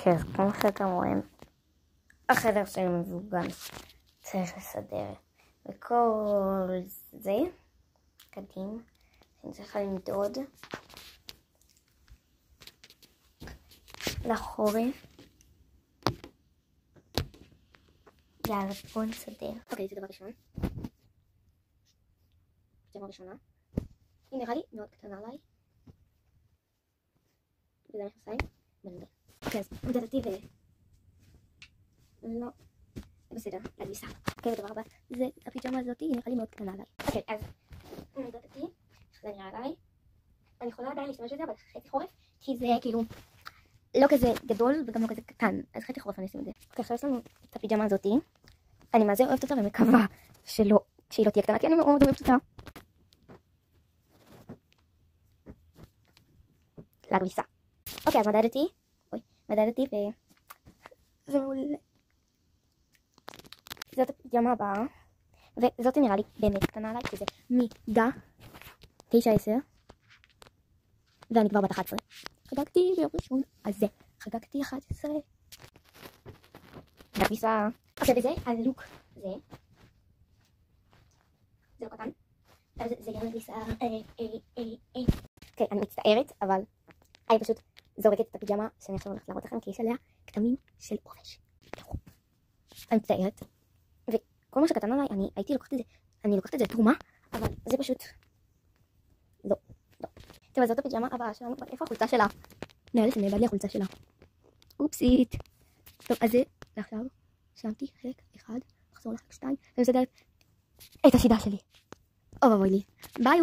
אוקיי, אז כמו שאתם רואים, החדר שלי מבוגן, צריך לסדר. וכל זה, קדימה, אני צריכה למדוד לחורף. יאללה, בואו נסדר. אוקיי, זה דבר ראשון. דבר ראשונה. היא נראה לי מאוד קטנה עליי. וזה מכנסיים. בנדל. אוקיי, אז מדדתי לא. בסדר, לגיסה. אוקיי, ודבר הבא, זה הפיג'מה הזאתי, היא נראה לי מאוד קטנה עליי. אוקיי, אז מדדתי, איך זה נראה עליי. אני יכולה עדיין להשתמש בזה, אבל חצי חורף, כי זה כאילו לא כזה גדול וגם לא כזה קטן, אז חצי חורף אני אשים את זה. אוקיי, עכשיו יש לנו את הפיג'מה הזאתי. אני מה זה אוהבת אותה ומקווה שהיא לא תהיה קטנה, כי אני מאוד אוהבת אותה. לגליסה. אוקיי, אז מדדתי זה מעולה. זאת הפיג'מה הבאה, וזאת נראה לי באמת קטנה עליי, כי זה מידה 9-10, ואני כבר בת 11. חגגתי ביום ראשון, אז זה, חגגתי 11. לגליסה. עכשיו וזה, הלוק זה לא קטן, אז זה גם לגליסה. כן, אני מצטערת, אבל אני פשוט זורקת את הפיג'מה שאני עכשיו הולכת להראות לכם, כי יש עליה כתמים של עובש. אני מצטערת, וכל מה שקטן עליי, אני לוקחת את זה תרומה, אבל זה פשוט לא. טוב, אז זאת הפיג'מה הבאה שלנו, אבל איפה החולצה שלה? נראה לי שנאבד לי החולצה שלה. אופסית. טוב, אז זה, ועכשיו סיימתי חלק 1, נחזור לחלק 2, ומסדרת את השידה שלי. אוי ואבוי לי. ביי.